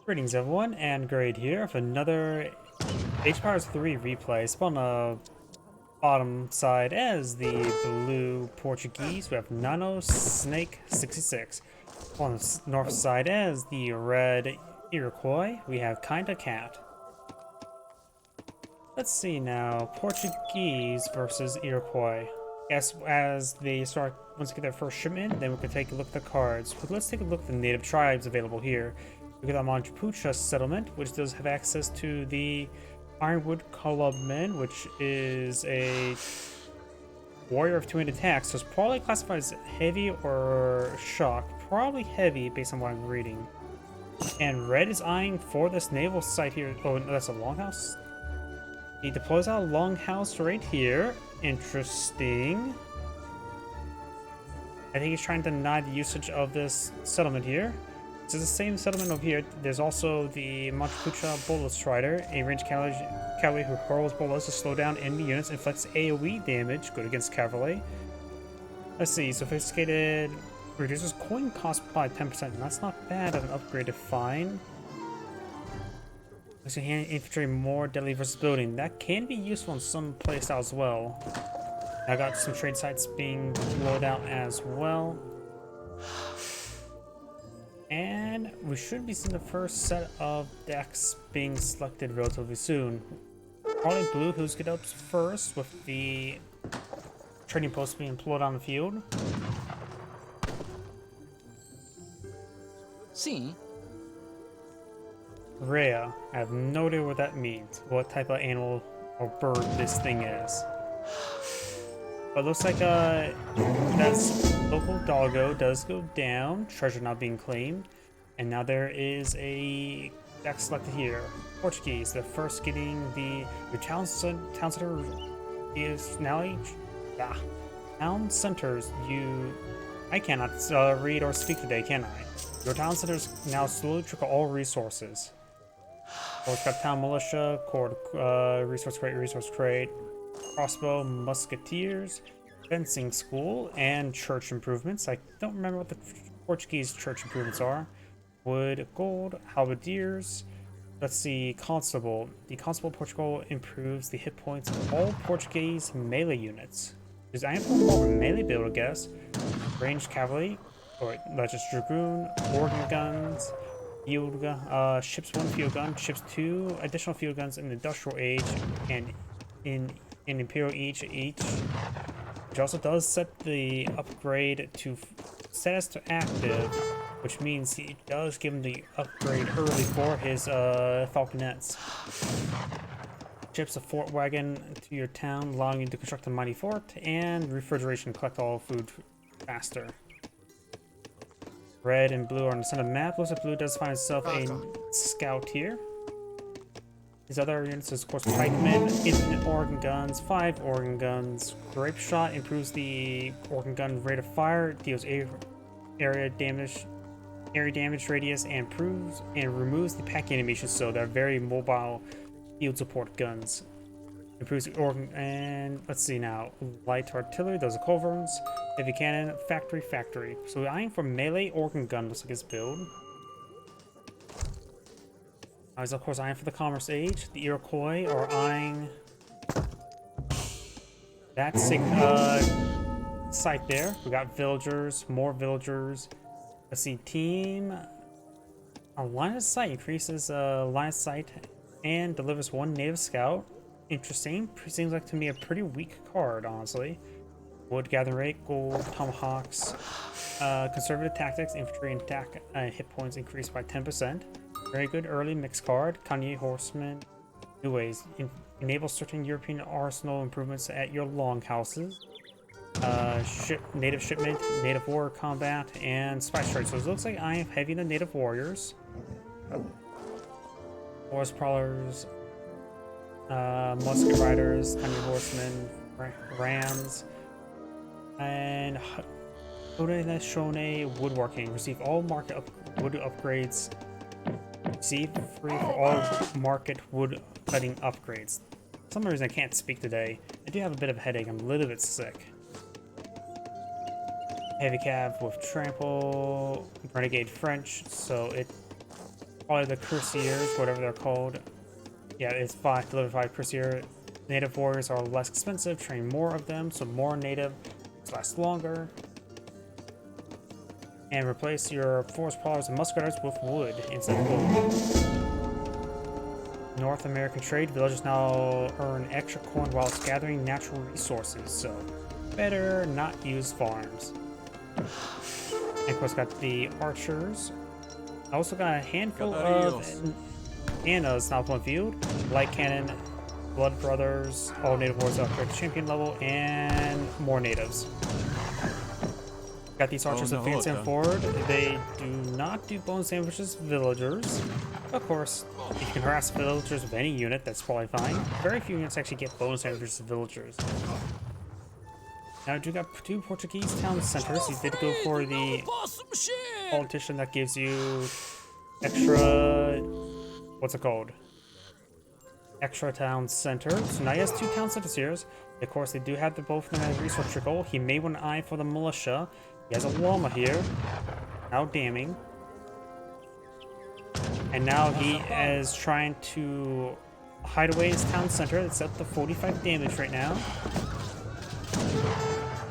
Greetings everyone, and Grade here for another H-Powers 3 replay. Spawn on the bottom side as the blue Portuguese. We have NanoSnake66. On the north side as the red Iroquois. We have KindaCat. Let's see now, Portuguese versus Iroquois. Yes, as they start, once they get their first shipment, then we can take a look at the cards. But let's take a look at the native tribes available here. We got Manjapucha settlement, which does have access to the Ironwood Clubman, which is a warrior of 200 attacks, so it's probably classified as heavy or shock. Probably heavy based on what I'm reading. And red is eyeing for this naval site here. Oh, no, that's a longhouse. He deploys out a longhouse right here. Interesting. I think he's trying to deny the usage of this settlement here. It's the same settlement over here. There's also the Manchapucha Bolas Strider, a ranged cavalry who hurls bolas to slow down enemy units, inflicts AoE damage, good against cavalry. Let's see, sophisticated reduces coin cost by 10%, and that's not bad of an upgrade to find. Makes your hand infantry more deadly versus building. That can be useful in some playstyles as well. I got some trade sites being rolled out as well. And we should be seeing the first set of decks being selected relatively soon. Probably blue, who's get up first with the trading post being pulled on the field. See. Rhea, I have no idea what that means, what type of animal or bird this thing is. But looks like that's local doggo does go down, treasure not being claimed, and now there is a deck selected here. Portuguese, the first getting the your town center is now town centers. I cannot read or speak today, can I? Your town centers now slowly trickle all resources. We've got town militia, cord, resource crate, crossbow, musketeers, fencing school, and church improvements. I don't remember what the Portuguese church improvements are. Wood, gold, halberdiers. Let's see, constable. The constable of Portugal improves the hit points of all Portuguese melee units. Because I am more of a melee build, I guess. Ranged cavalry, or that's just dragoon, organ guns. Field gun, ships 1 field gun, ships 2 additional field guns in the industrial age, and in imperial age each. Which also does set the upgrade to status to active, which means he does give him the upgrade early for his falconets. Ships a fort wagon to your town, allowing you to construct a mighty fort, and refrigeration to collect all food faster. Red and blue are on the center of the map. Looks like blue does find itself a scout here. His other units is, of course, pikemen, infinite organ guns, 5 organ guns. Grape shot improves the organ gun rate of fire, deals area damage radius, and removes the pack animation, so they're very mobile field support guns. Improves the organ, and let's see now. Light artillery, those are culverins. Heavy cannon, factory. So we're eyeing for melee organ gun, looks like his build. I was, of course, eyeing for the commerce age. The Iroquois are eyeing that site there. We got villagers, more villagers. Let's see, team. A line of sight increases line of sight and delivers 1 native scout. Interesting. Seems like to me a pretty weak card, honestly. Wood gathering rate, gold, tomahawks, conservative tactics, infantry and attack hit points increased by 10%. Very good early mixed card. Kanye horseman. New ways. Enable certain European arsenal improvements at your longhouses. Native shipment, native warrior combat, and spice trade. So it looks like I am heavy in the native warriors. Forest prowlers. Musket riders, Kanye horsemen, rams, and Haudenosaunee woodworking. Receive all market wood upgrades. Receive free for all market wood cutting upgrades. For some reason I can't speak today. I do have a bit of a headache. I'm a little bit sick. Heavy cav with trample, renegade French, so it Probably the Crusaders, whatever they're called. Yeah, it's 5 delivered 5 Crusader. Native warriors are less expensive, train more of them, so more native last longer. And replace your forest prowlers and musketeers with wood instead of gold. North American trade villagers now earn extra corn whilst gathering natural resources, so better not use farms. And of course, got the archers. I also got a handful of Anna's now on field, light cannon, blood brothers, all native warriors upgrade to champion level, and more natives. Got these archers advancing forward. They do not do bone sandwiches villagers. Of course, if you can harass villagers with any unit, that's probably fine. Very few units actually get bone sandwiches villagers. Now, you got 2 Portuguese town centers. You did go for the politician that gives you extra, what's it called? Extra town center. So now he has 2 town centers here. Of course, they do have both of them as resource trickle. He may want an eye for the militia. He has a llama here. How damning. And now he is trying to hide away his town center. It's up to 45 damage right now.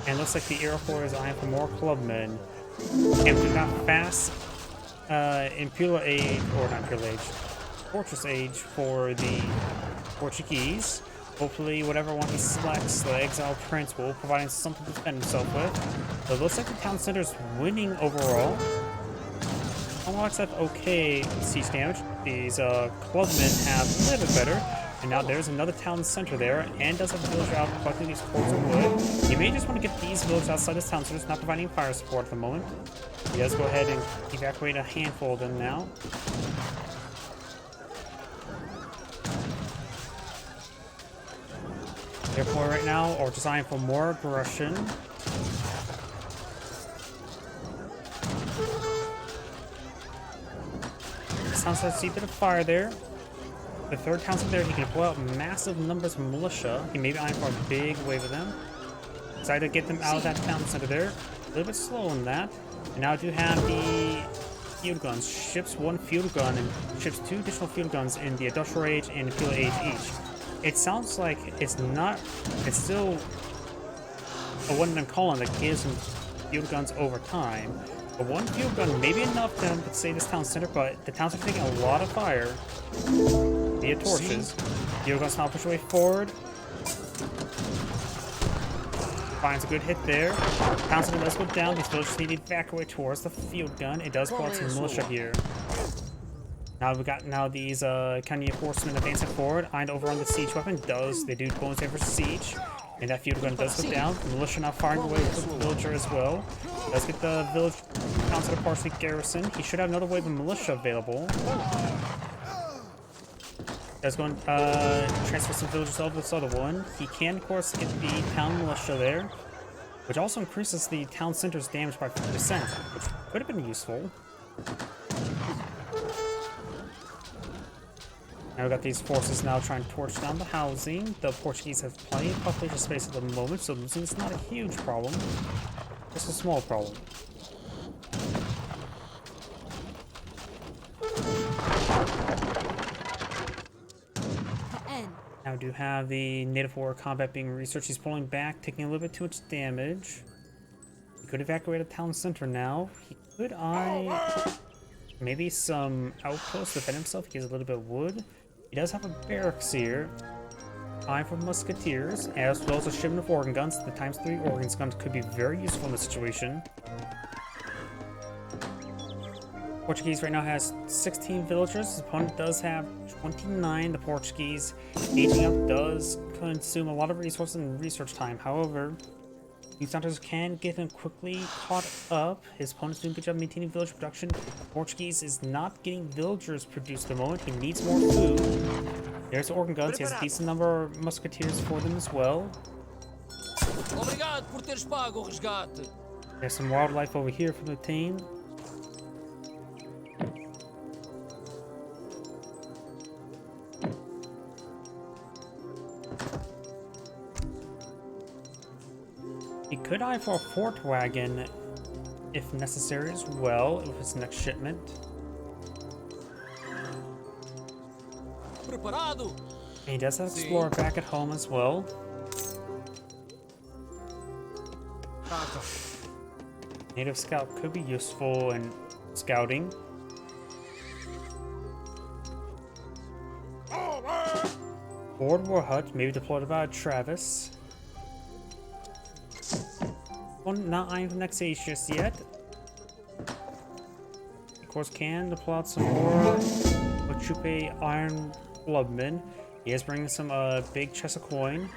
And looks like the Iroquois is eyeing for more clubmen. And we got fast Imperial Age, or not Imperial Age, Fortress Age for the Portuguese. Hopefully, whatever one he selects, the Exiled Prince will provide him something to defend himself with. So it looks like the town center's winning overall. Unlocks have okay siege damage. These clubmen have a little bit better. And now there's another town center there, and does have a villager out collecting these cords of wood. You may just want to get these villagers outside this town, so it's not providing fire support at the moment. He does go ahead and evacuate a handful of them now. Therefore, right now, or design for more aggression. Sounds like I see a bit of fire there. The 3rd town center there, he can pull out massive numbers of militia. He may be eyeing for a big wave of them. Decided to get them out of that town center there. A little bit slow on that. And now I do have the field guns. Ships 1 field gun and ships 2 additional field guns in the Industrial Age and Imperial Age each. It sounds like it's still a one-man column that gives him field guns over time. But 1 field gun may be enough to save this town center, but the town center taking a lot of fire via torches. Field guns now push away forward. Finds a good hit there. Town center does go down. These villagers need to evacuate towards the field gun. It does pull out some militia here. Now we got these kind of horsemen advancing forward. And over on the siege weapon they do bonus for siege. And that field gun does go down. The militia now firing away with the villager as well. Does get the village town center partially garrison. He should have another wave of militia available. Does go and transfer some villagers over to this other one. He can, of course, get the town militia there, which also increases the town center's damage by 50%, which could have been useful. Now we've got these forces now trying to torch down the housing. The Portuguese have plenty of population space at the moment, so losing is not a huge problem. Just a small problem. Now we do have the native war combat being researched. He's pulling back, taking a little bit too much damage. He could evacuate a town center now. He could eye maybe some outposts to defend himself. He has a little bit of wood. He does have a barracks here. Eye for musketeers, as well as a shipment of organ guns. The ×3 organ guns could be very useful in this situation. Portuguese right now has 16 villagers. His opponent does have 29. The Portuguese aging up does consume a lot of resources and research time. However, these hunters can get him quickly caught up. His opponent's doing a good job maintaining village production. Portuguese is not getting villagers produced at the moment. He needs more food. There's organ guns. He has a decent number of musketeers for them as well. There's some wildlife over here from the team. He could eye for a fort wagon if necessary as well with his next shipment. preparado. And he does have Explorer back at home as well. Native Scout could be useful in scouting. Board War Hut, maybe deployed by Travis. Well, not Iron from next age just yet. Of course, can deploy out some more Ochupe Iron Clubmen. He is bringing some big chest of coin.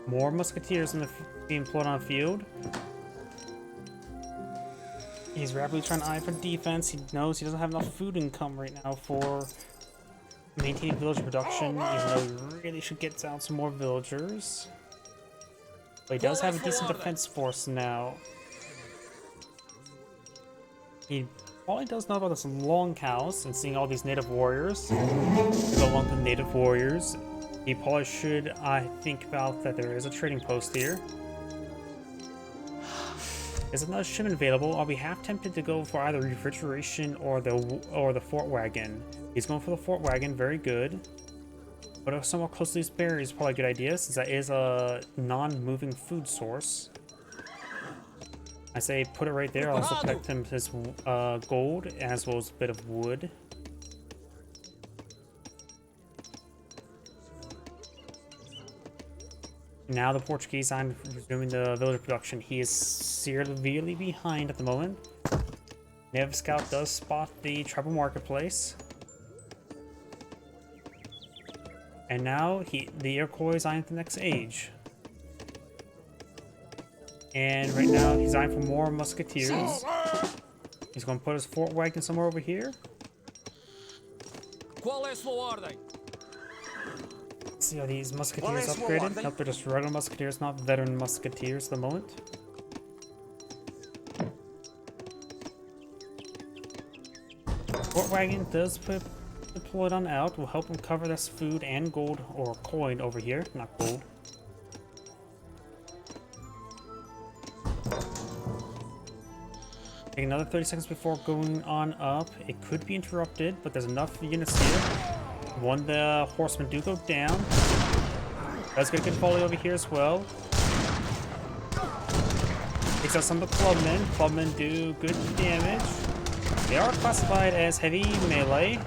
More musketeers being employed on the field. He's rapidly trying to eye for defense. He knows he doesn't have enough food income right now for maintaining villager production, even though he really should get out some more villagers. But he does have a decent defense force now. He probably does know about this longhouse and seeing all these native warriors. Go along with native warriors. He probably should, I think, about that there is a trading post here. There's another shipment available. I'll be half tempted to go for either refrigeration or the fort wagon. He's going for the fort wagon, very good. But somewhat close to these berries is probably a good idea, since that is a non-moving food source. I say put it right there. I'll also collect him his gold as well as a bit of wood. Now the Portuguese, I'm resuming the villager production. He is severely behind at the moment. Native Scout does spot the tribal marketplace. And now the Iroquois is eyeing the next age. And right now he's eyeing for more musketeers. He's going to put his fort wagon somewhere over here. Qual é sua ordem? See how these musketeers upgraded? Nope, they're just regular musketeers, not veteran musketeers at the moment. Fort wagon does put deployed on out. Will help him cover this food and gold or coin over here, not gold. Take another 30 seconds before going on up. It could be interrupted, but there's enough units here. One, the horsemen do go down. Does get a good volley over here as well. Takes out some of the clubmen. Clubmen do good damage. They are classified as heavy melee.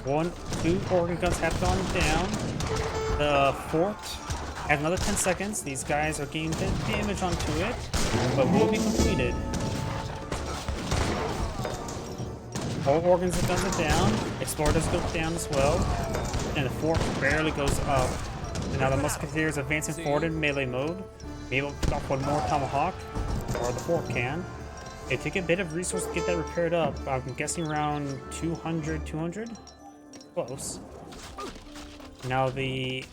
2 organ guns have gone down. The fort has another 10 seconds. These guys are getting good damage onto it, but will be completed. All organs and guns are down. Explorer does go down as well. And the fort barely goes up. And now the musketeers advancing forward in melee mode. Maybe we'll pick up one more tomahawk, or the fort can. It take a bit of resource to get that repaired up. I'm guessing around 200? Close. Now the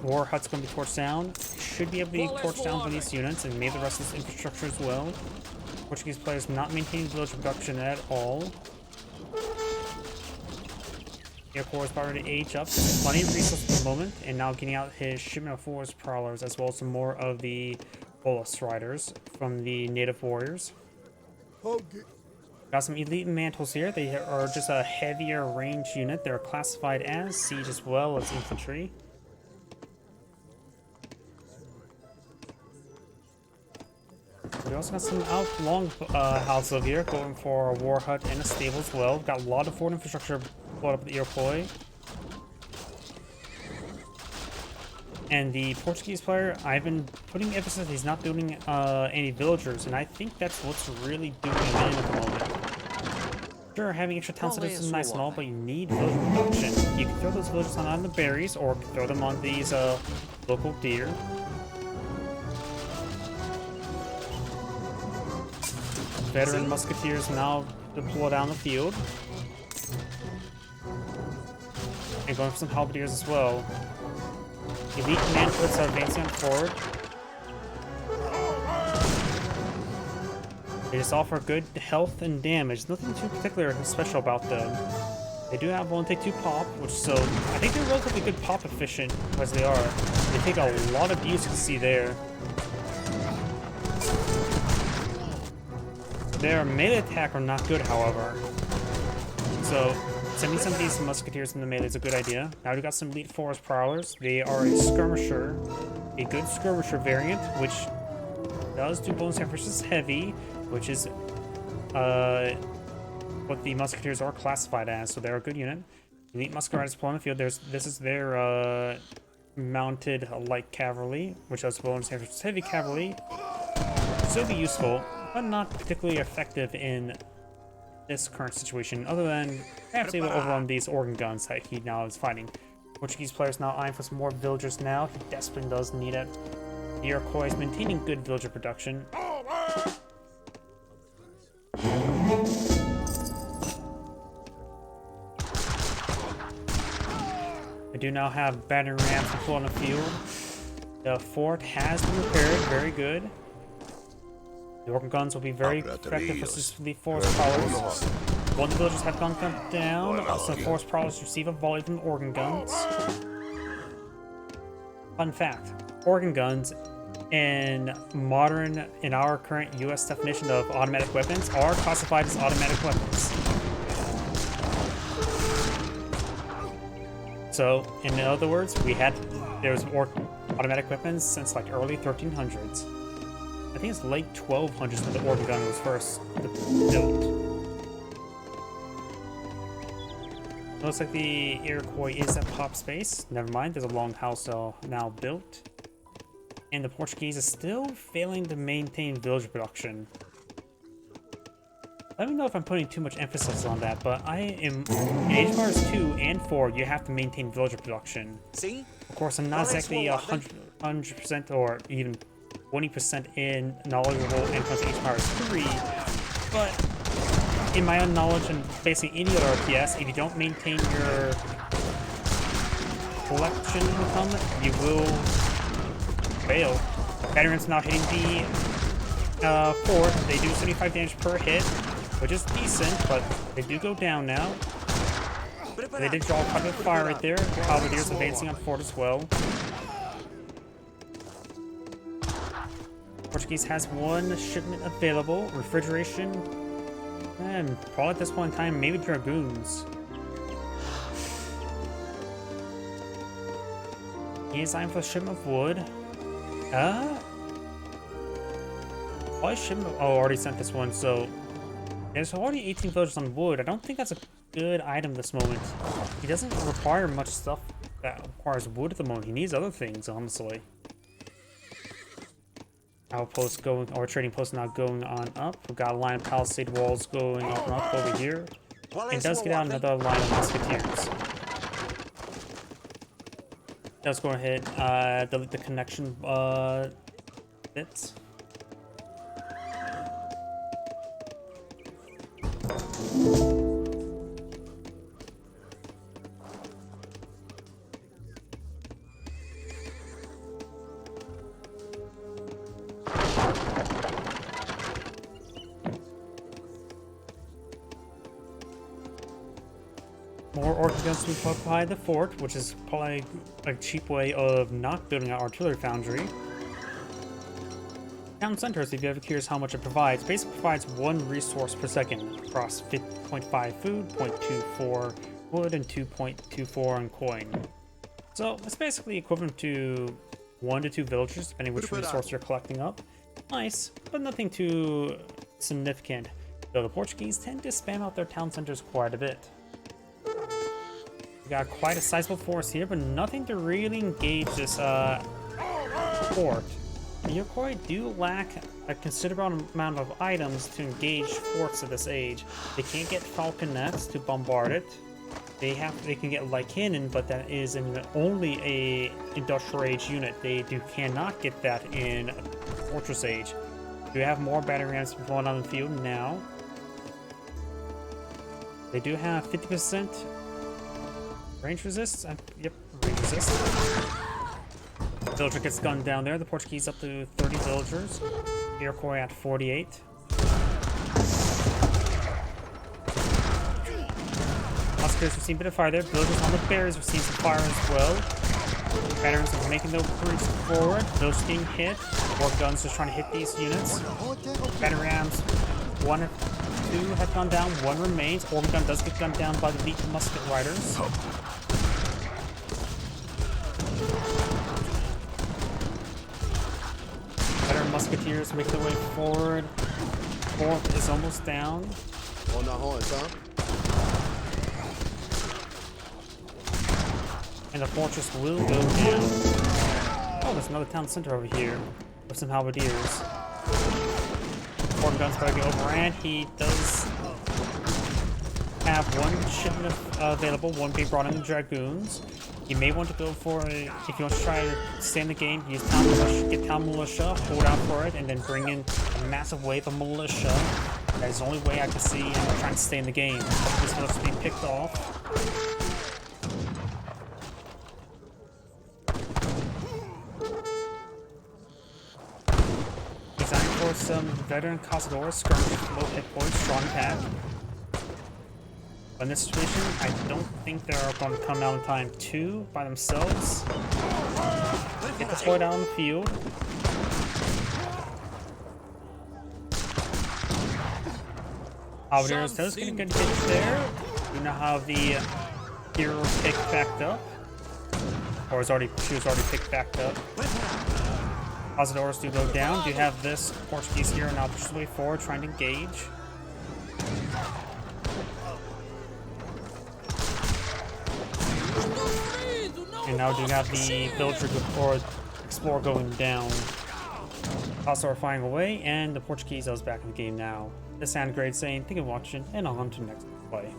war hut's going to be torched down. Should be able to be torched down by these units, and maybe the rest of this infrastructure as well. Portuguese players not maintaining village production at all. Iroquois is about ready to age up. Plenty of resources at the moment, and now getting out his shipment of forest prowlers as well as some more of the bolus riders from the native warriors. Got some elite mantles here. They are just a heavier range unit. They're classified as siege as well as infantry. We also got some long houses over here, going for a war hut and a stable as well. Got a lot of forward infrastructure brought up with the Iroquois. And the Portuguese player, I've been putting emphasis he's not building any villagers, and I think that's what's really doing him in at the moment. Sure, having extra town centers is nice and all, but you need villager production. You can throw those villagers on the berries, or throw them on these local deer. Veteran musketeers now deploy down the field. And going for some halberdiers as well. Elite mantlets are advancing forward. They just offer good health and damage. Nothing too particular and special about them. They do have one take 2 pop, which so I think they're relatively good pop efficient as they are. They take a lot of use, you can see there. Their melee attack are not good, however. So, sending some of these musketeers in the melee is a good idea. Now we've got some elite forest prowlers. They are a skirmisher, a good skirmisher variant, which does do bonus damage versus heavy, which is what the musketeers are classified as, so they're a good unit. Elite musketeers deploy on the field. This is their mounted light cavalry, which does bonus damage versus heavy cavalry. Still be useful, but not particularly effective in this current situation, other than perhaps able to overrun these organ guns that he now is fighting. Portuguese players now eyeing for some more villagers now. He desperately does need it. The Iroquois is maintaining good villager production. I do now have battering rams deployed on the field. The fort has been repaired, very good. The organ guns will be very effective versus the forest prowlers. One of the villagers have gone down, so forest prowlers receive a volley from organ guns. Fun fact, organ guns in our current US definition of automatic weapons are classified as automatic weapons. So, in other words, there's automatic weapons since like early 1300s. I think it's late 1200s when the organ gun was first built. Looks like the Iroquois is at pop space. Never mind, there's a longhouse now built. And the Portuguese is still failing to maintain villager production. Let me know if I'm putting too much emphasis on that, but in Age Bars 2 and 4, you have to maintain villager production. See? Of course, I'm not exactly 100% or even 20% in knowledgeable when it comes to Age Bars 3, but in my own knowledge and basically any other RTS, if you don't maintain your collection income, you will fail. Veterans now hitting the fort. They do 75 damage per hit, which is decent, but they do go down now. They did draw quite a bit of fire right there. Cavaliers advancing on fort as well. Portuguese has one shipment available. Refrigeration. And probably at this point in time, maybe dragoons. He is eyeing for a shipment of wood. Probably shipment. Oh, already sent this one, so there's already 18 villagers on wood. I don't think that's a good item this moment. He doesn't require much stuff that requires wood at the moment. He needs other things, honestly. Outpost going, or trading post now going on up. We've got a line of palisade walls going up and up over here. And does get out another line of musketeers. Does go ahead, delete the connection bits. More organ guns to occupy the fort, which is probably a cheap way of not building an artillery foundry. Town centers, if you ever curious how much it provides, basically provides 1 resource per second across 0.5 food, 0.24 wood, and 2.24 in coin. So it's basically equivalent to 1 to 2 villagers, depending which resource you're collecting up. Nice, but nothing too significant, though the Portuguese tend to spam out their town centers quite a bit. We got quite a sizable force here, but nothing to really engage this fort. The Iroquois do lack a considerable amount of items to engage forts at this age. They can't get falconets to bombard it. They can get light cannon, but that is only a industrial age unit. They cannot get that in fortress age. Do have more battering rams going on the field now. They do have 50% range resist. Yep, range resist. Villager gets gunned down there. The Portuguese up to 30 villagers. Iroquois at 48. Musketeers receive a bit of fire there. Villagers on the bears receive some fire as well. Veterans are making their crews forward. Those getting hit. More guns just trying to hit these units. Battering rams One, two have gone down, one remains. Organ gun does get gunned down by the elite musket riders. Veteran musketeers make their way forward. Fourth is almost down. On the horns, huh? And the fortress will go down. Oh, there's another town center over here with some halberdiers. Organ gun's about to get overran. He does have one shipment available, one being brought in dragoons. You may want to go for it if you want to try to stay in the game. Use town militia, get town militia, hold out for it, and then bring in a massive wave of militia. That is the only way I can see I'm trying to stay in the game. This looks to be picked off. Designed for some veteran Cazadores, skirmish with low hit points, strong attack. In this situation, I don't think they're going to come out in time 2 by themselves. Get deployed out on the field. Halberdiers does get a good hit there. You know how the hero picked backed up, or she was already picked backed up. Cazadores do go down. Do you have this Portuguese hero now pushes his way forward, trying to engage? And now do you have the villager or explorer going down? Also are flying away, and the Portuguese is back in the game now. This sounded great saying, thank you for watching, and I'll on to the next play.